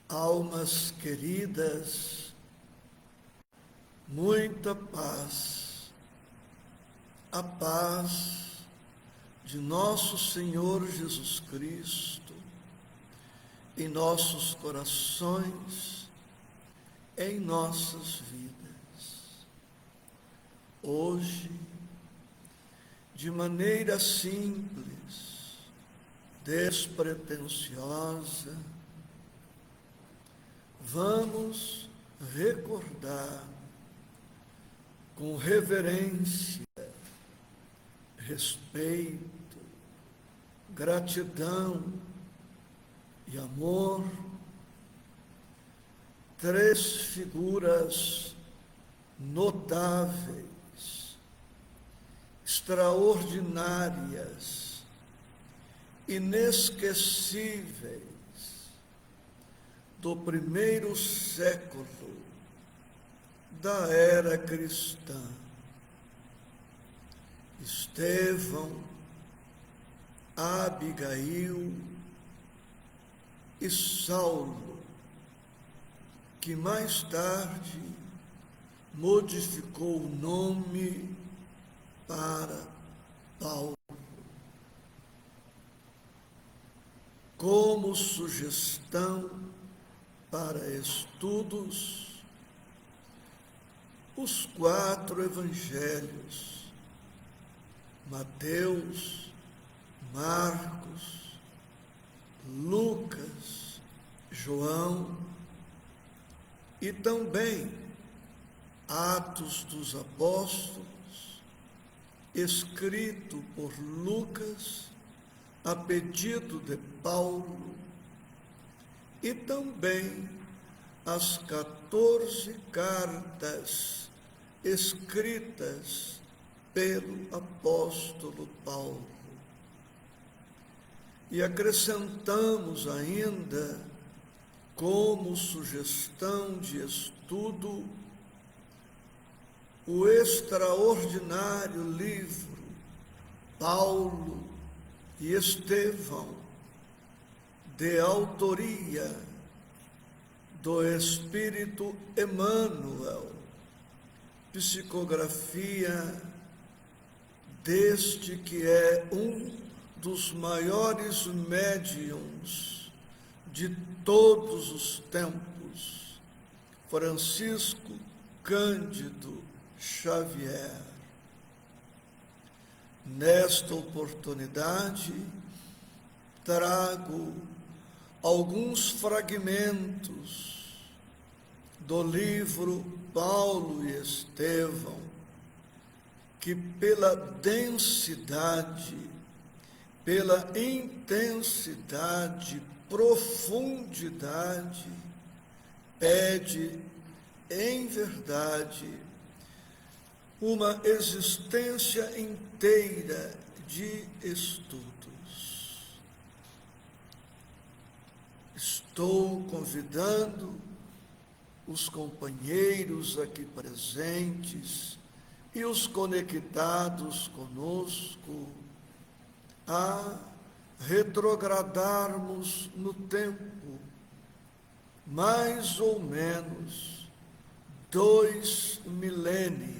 Almas queridas, muita paz, a paz de nosso Senhor Jesus Cristo em nossos corações, em nossas vidas. Hoje, de maneira simples, despretensiosa, vamos recordar com reverência, respeito, gratidão e amor, três figuras notáveis, extraordinárias, inesquecíveis do primeiro século da era cristã. Estevão, Abigail e Saulo, que mais tarde modificou o nome para Paulo. Como sugestão para estudos, os 4 evangelhos, Mateus, Marcos, Lucas, João e também Atos dos Apóstolos, escrito por Lucas a pedido de Paulo, e também as 14 cartas escritas pelo apóstolo Paulo. E acrescentamos ainda, como sugestão de estudo, o extraordinário livro Paulo e Estevão, de autoria do Espírito Emmanuel, psicografia deste que é um dos maiores médiuns de todos os tempos, Francisco Cândido Xavier. Nesta oportunidade, trago alguns fragmentos do livro Paulo e Estevão, que pela densidade, pela intensidade, profundidade, pede, em verdade, uma existência inteira de estudos. Estou convidando os companheiros aqui presentes e os conectados conosco a retrogradarmos no tempo, mais ou menos 2 milênios.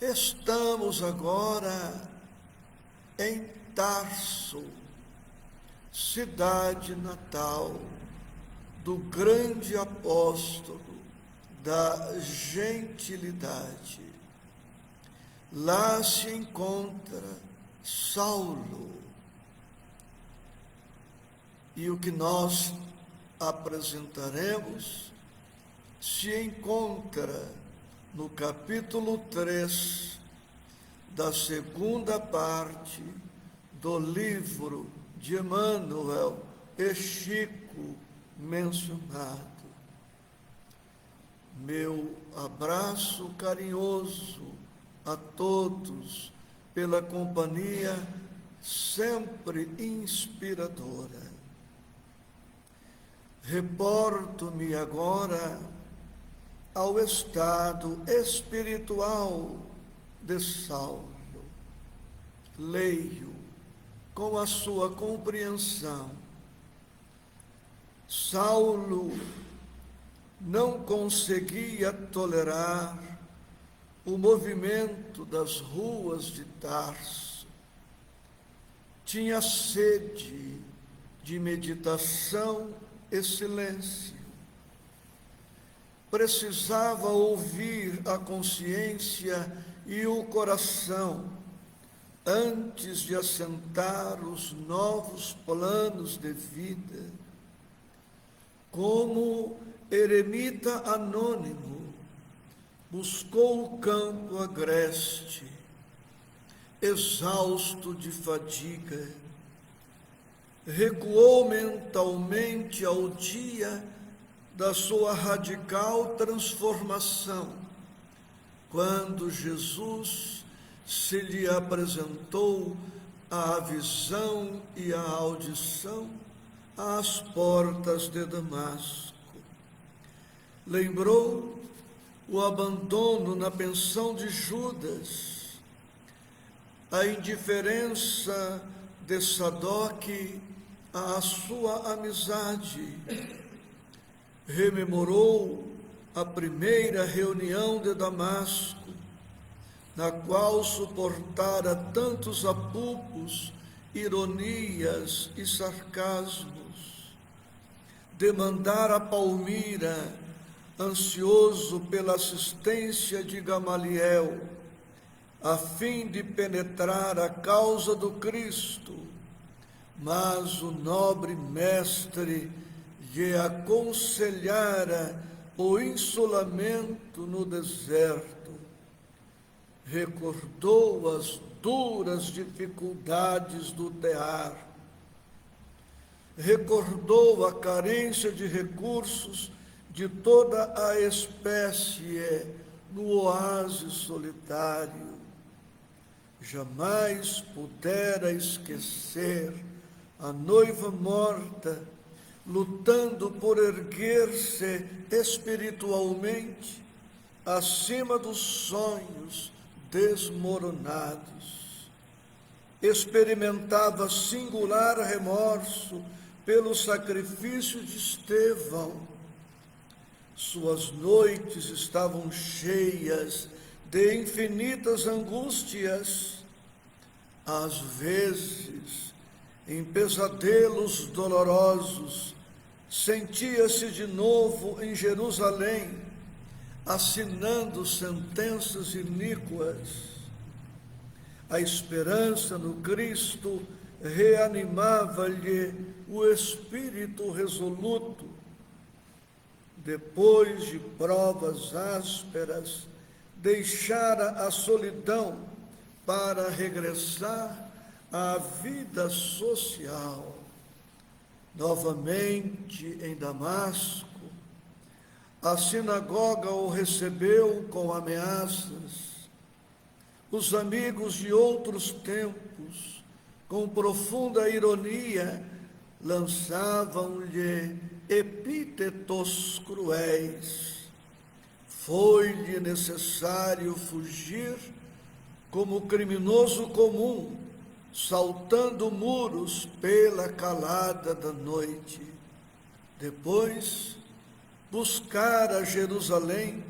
Estamos agora em Tarso, cidade natal do grande apóstolo da gentilidade. Lá se encontra Saulo. E o que nós apresentaremos se encontra no capítulo 3 da segunda parte do livro de Emmanuel e Chico mencionado. Meu abraço carinhoso a todos pela companhia sempre inspiradora. Reporto-me agora ao estado espiritual de Saulo. Leio com a sua compreensão Saulo não conseguia tolerar o movimento das ruas de Tarso. Tinha sede de meditação e silêncio. Precisava ouvir a consciência e o coração antes de assentar os novos planos de vida. Como eremita anônimo, buscou o campo agreste, exausto de fadiga, recuou mentalmente ao dia da sua radical transformação, quando Jesus se lhe apresentou à visão e à audição às portas de Damasco. Lembrou o abandono na pensão de Judas, a indiferença de Sadoc à sua amizade. Rememorou a primeira reunião de Damasco, na qual suportara tantos apupos, ironias e sarcasmos. Demandara Palmira, ansioso pela assistência de Gamaliel, a fim de penetrar a causa do Cristo, mas o nobre mestre lhe aconselhara o isolamento no deserto. Recordou as duras dificuldades do tear, recordou a carência de recursos de toda a espécie no oásis solitário. Jamais pudera esquecer a noiva morta, lutando por erguer-se espiritualmente acima dos sonhos desmoronados. Experimentava singular remorso pelo sacrifício de Estevão. Suas noites estavam cheias de infinitas angústias, às vezes, em pesadelos dolorosos, sentia-se de novo em Jerusalém, assinando sentenças iníquas. A esperança no Cristo reanimava-lhe o espírito resoluto. Depois de provas ásperas, deixara a solidão para regressar à vida social. Novamente em Damasco, a sinagoga o recebeu com ameaças. Os amigos de outros tempos, com profunda ironia, lançavam-lhe epítetos cruéis. Foi-lhe necessário fugir como criminoso comum, saltando muros pela calada da noite. Depois, buscara Jerusalém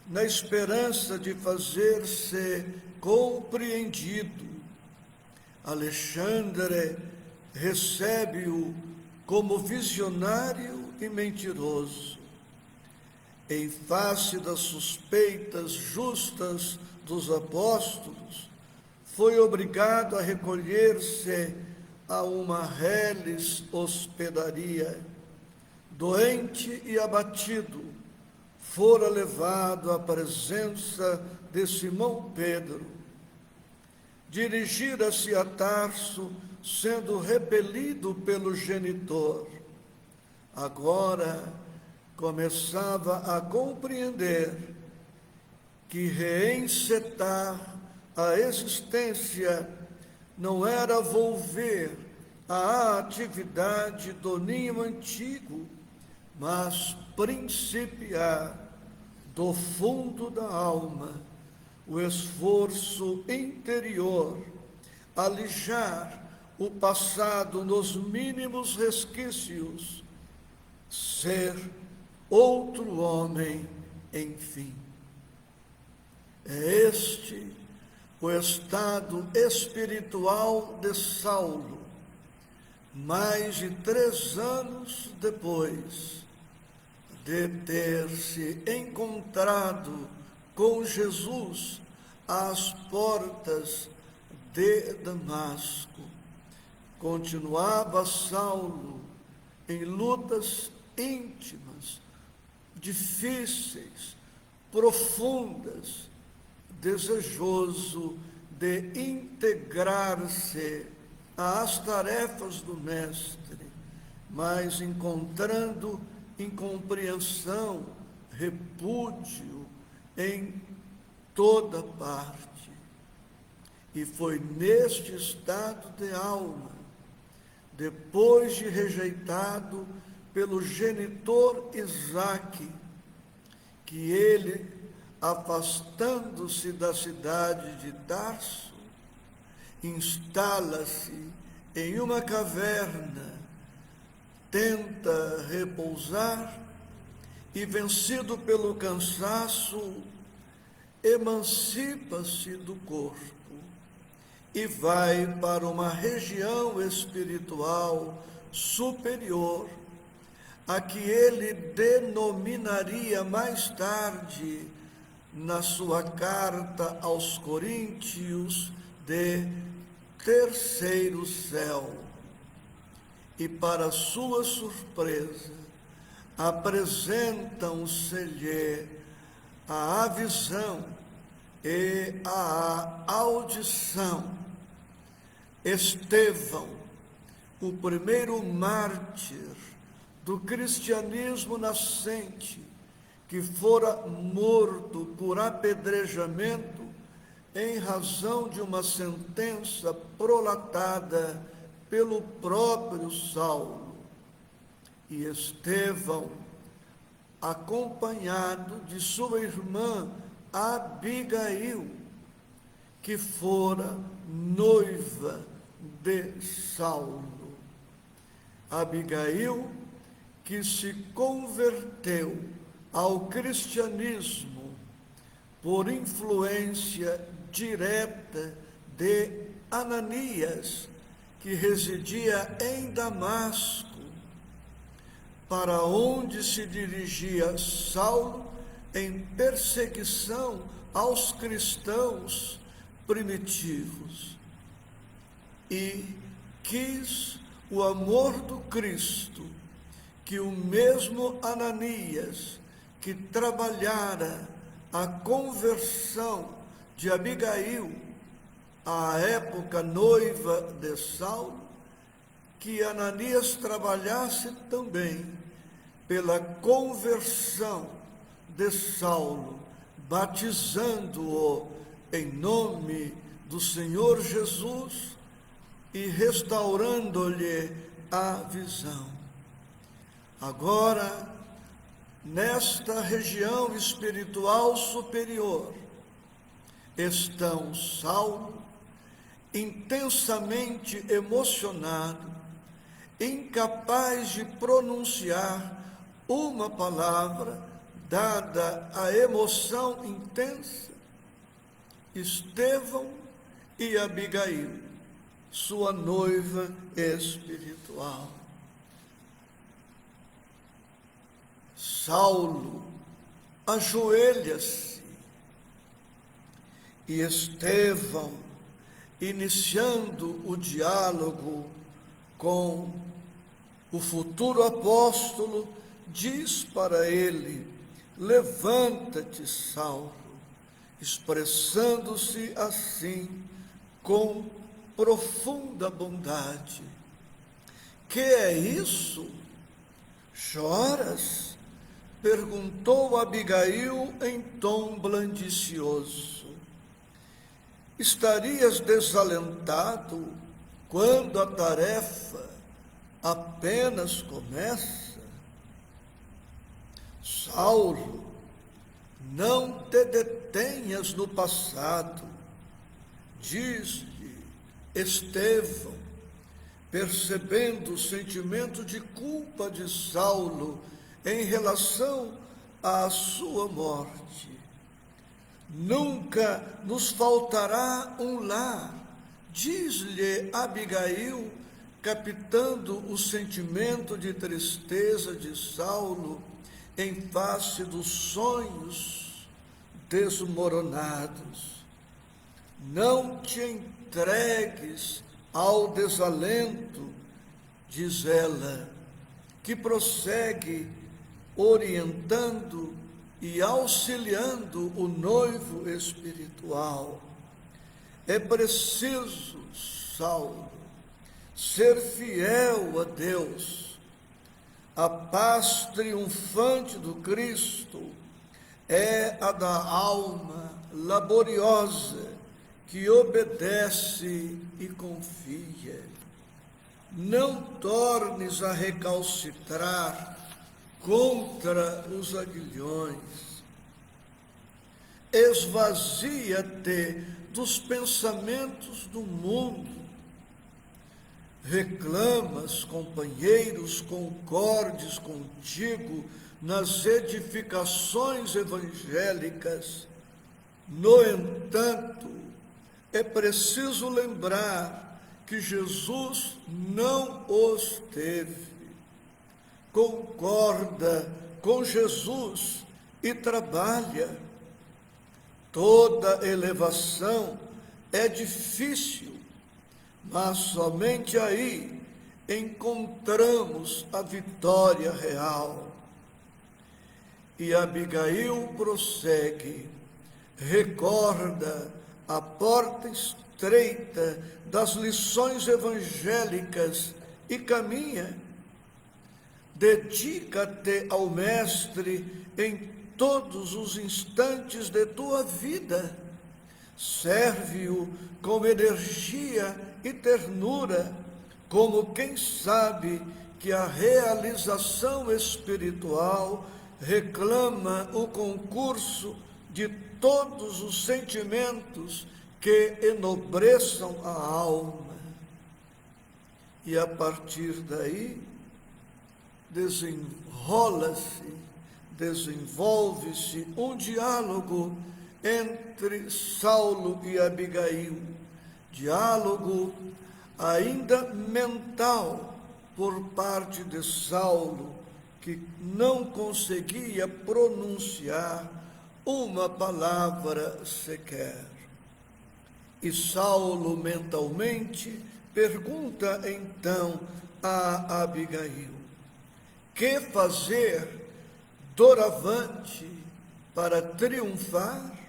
na esperança de fazer-se compreendido. Alexandre recebe-o como visionário e mentiroso. Em face das suspeitas justas dos apóstolos, foi obrigado a recolher-se a uma reles hospedaria. Doente e abatido, fora levado à presença de Simão Pedro. Dirigira-se a Tarso, sendo repelido pelo genitor. Agora começava a compreender que reencetar a existência não era volver à atividade do ninho antigo, mas principiar do fundo da alma o esforço interior, alijar o passado nos mínimos resquícios, ser outro homem, enfim. É este o estado espiritual de Saulo, mais de 3 anos depois de ter se encontrado com Jesus às portas de Damasco. Continuava Saulo em lutas íntimas, difíceis, profundas, desejoso de integrar-se às tarefas do Mestre, mas encontrando incompreensão, repúdio em toda parte. E foi neste estado de alma, depois de rejeitado pelo genitor Isaque, que ele, afastando-se da cidade de Tarso, instala-se em uma caverna, tenta repousar e, vencido pelo cansaço, emancipa-se do corpo e vai para uma região espiritual superior, a que ele denominaria mais tarde, na sua carta aos Coríntios, de terceiro céu. E, para sua surpresa, apresentam-se-lhe a visão e a audição. Estevão, o primeiro mártir do cristianismo nascente, que fora morto por apedrejamento em razão de uma sentença prolatada pelo próprio Saulo. E Estevão, acompanhado de sua irmã Abigail, que fora noiva de Saulo. Abigail, que se converteu ao cristianismo por influência direta de Ananias, que residia em Damasco, para onde se dirigia Saulo em perseguição aos cristãos primitivos. E quis o amor do Cristo que o mesmo Ananias, que trabalhara a conversão de Abigail, à época noiva de Saulo, que Ananias trabalhasse também pela conversão de Saulo, batizando-o em nome do Senhor Jesus e restaurando-lhe a visão. Agora, nesta região espiritual superior, estão Saulo, intensamente emocionado, incapaz de pronunciar uma palavra, dada a emoção intensa, Estevão e Abigail, sua noiva espiritual. Saulo ajoelha-se e Estevão, iniciando o diálogo com o futuro apóstolo, diz para ele: levanta-te, Saulo, expressando-se assim com profunda bondade. Que é isso? Choras? Perguntou Abigail em tom blandicioso. Estarias desalentado quando a tarefa apenas começa? Saulo, não te detenhas no passado, diz-lhe Estevão, percebendo o sentimento de culpa de Saulo em relação à sua morte. Nunca nos faltará um lar, diz-lhe Abigail, captando o sentimento de tristeza de Saulo em face dos sonhos desmoronados. Não te entregues ao desalento, diz ela, que prossegue orientando e auxiliando o noivo espiritual. É preciso, Saulo, ser fiel a Deus. A paz triunfante do Cristo é a da alma laboriosa que obedece e confia. Não tornes a recalcitrar contra os aguilhões. Esvazia-te dos pensamentos do mundo. Reclamas, companheiros, concordes contigo nas edificações evangélicas. No entanto, é preciso lembrar que Jesus não os teve. Concorda com Jesus e trabalha. Toda elevação é difícil, mas somente aí encontramos a vitória real. E Abigail prossegue, recorda a porta estreita das lições evangélicas e caminha. Dedica-te ao Mestre em todos os instantes de tua vida. Serve-o com energia e ternura, como quem sabe que a realização espiritual reclama o concurso de todos os sentimentos que enobreçam a alma. E a partir daí, desenvolve-se um diálogo entre Saulo e Abigail, diálogo ainda mental por parte de Saulo, que não conseguia pronunciar uma palavra sequer. E Saulo mentalmente pergunta então a Abigail: que fazer doravante para triunfar?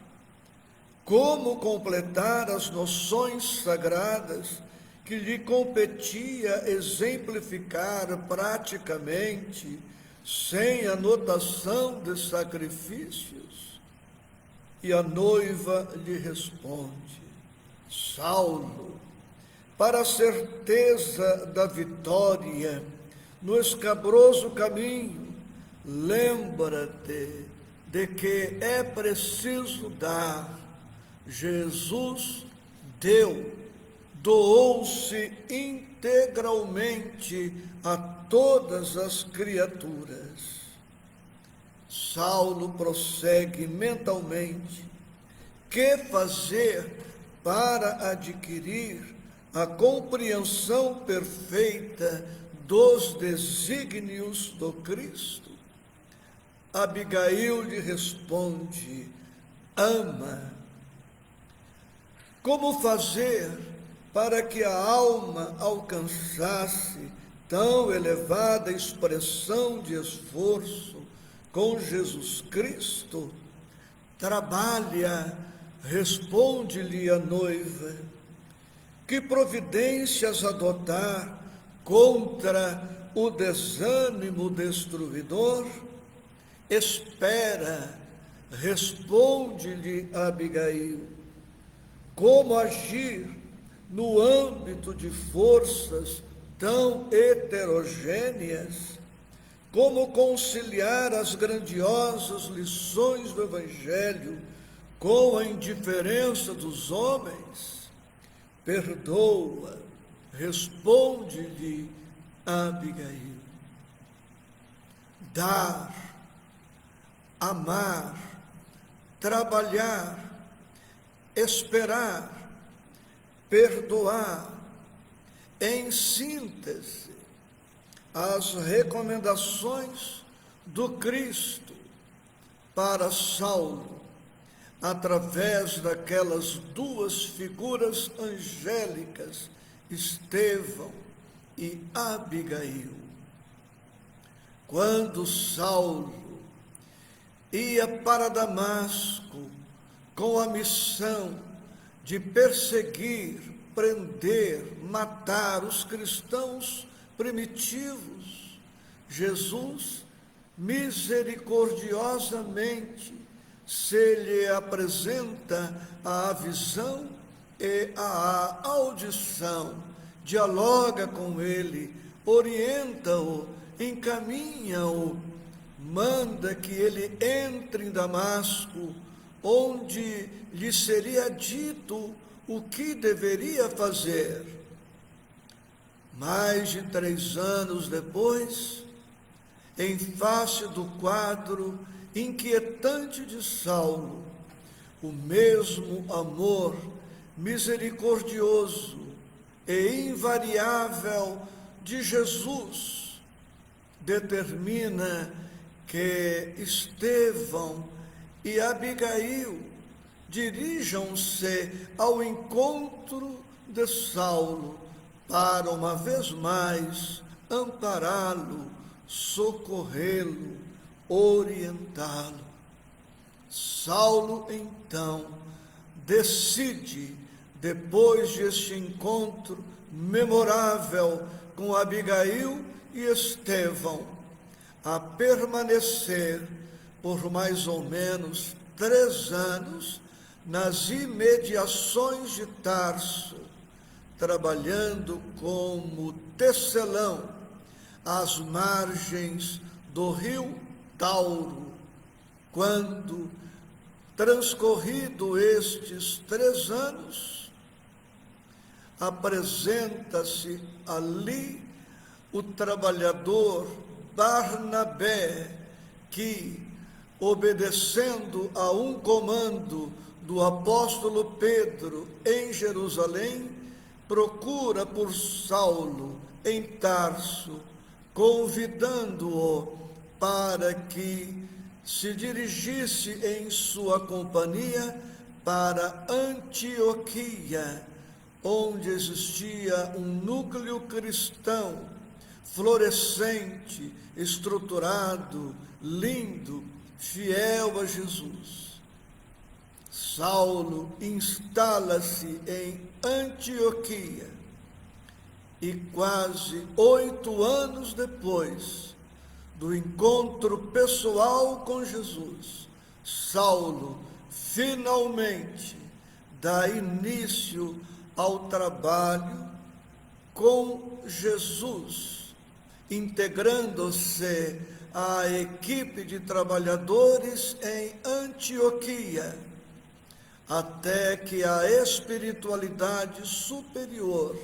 Como completar as noções sagradas que lhe competia exemplificar praticamente, sem anotação de sacrifícios? E a noiva lhe responde: Saulo, para a certeza da vitória no escabroso caminho, lembra-te de que é preciso dar. Jesus doou-se integralmente a todas as criaturas. Saulo prossegue mentalmente: que fazer para adquirir a compreensão perfeita dos desígnios do Cristo? Abigail lhe responde: ama. Como fazer para que a alma alcançasse tão elevada expressão de esforço com Jesus Cristo? Trabalha, responde-lhe a noiva. Que providências adotar contra o desânimo destruidor? Espera, responde-lhe Abigail. Como agir no âmbito de forças tão heterogêneas? Como conciliar as grandiosas lições do Evangelho com a indiferença dos homens? Perdoa, Responde-lhe Abigail: dar, amar, trabalhar, esperar, perdoar, em síntese, as recomendações do Cristo para Saulo, através daquelas duas figuras angélicas, Estevão e Abigail. Quando Saulo ia para Damasco com a missão de perseguir, prender, matar os cristãos primitivos, Jesus misericordiosamente se lhe apresenta a visão e a audição, dialoga com ele, orienta-o, encaminha-o, manda que ele entre em Damasco, onde lhe seria dito o que deveria fazer. Mais de 3 anos depois, em face do quadro inquietante de Saulo, o mesmo amor misericordioso e invariável de Jesus determina que Estevão e Abigail dirijam-se ao encontro de Saulo para, uma vez mais, ampará-lo, socorrê-lo, orientá-lo. Saulo, então, decide, depois deste encontro memorável com Abigail e Estevão, a permanecer por mais ou menos 3 anos nas imediações de Tarso, trabalhando como tecelão às margens do rio Tauro. Quando, transcorrido estes 3 anos, apresenta-se ali o trabalhador Barnabé, que, obedecendo a um comando do apóstolo Pedro em Jerusalém, procura por Saulo em Tarso, convidando-o para que se dirigisse em sua companhia para Antioquia, onde existia um núcleo cristão florescente, estruturado, lindo, fiel a Jesus. Saulo instala-se em Antioquia e quase 8 anos depois do encontro pessoal com Jesus, Saulo finalmente dá início ao trabalho com Jesus, integrando-se à equipe de trabalhadores em Antioquia, até que a espiritualidade superior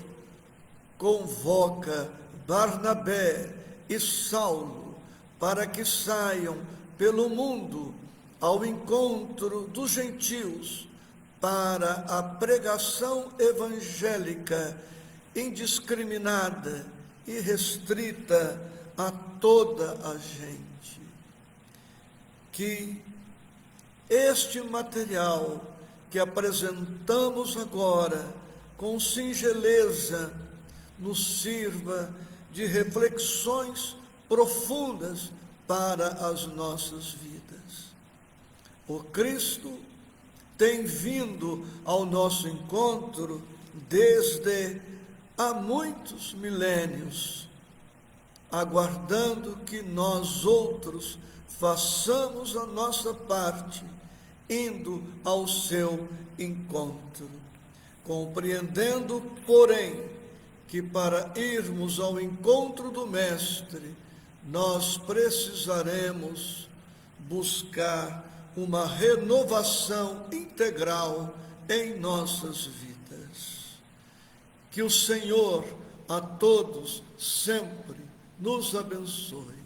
convoca Barnabé e Saulo para que saiam pelo mundo ao encontro dos gentios para a pregação evangélica indiscriminada e restrita a toda a gente. Que este material que apresentamos agora com singeleza nos sirva de reflexões profundas para as nossas vidas. O Cristo tem vindo ao nosso encontro desde há muitos milênios, aguardando que nós outros façamos a nossa parte, indo ao seu encontro, compreendendo, porém, que para irmos ao encontro do Mestre, nós precisaremos buscar uma renovação integral em nossas vidas. Que o Senhor a todos sempre nos abençoe.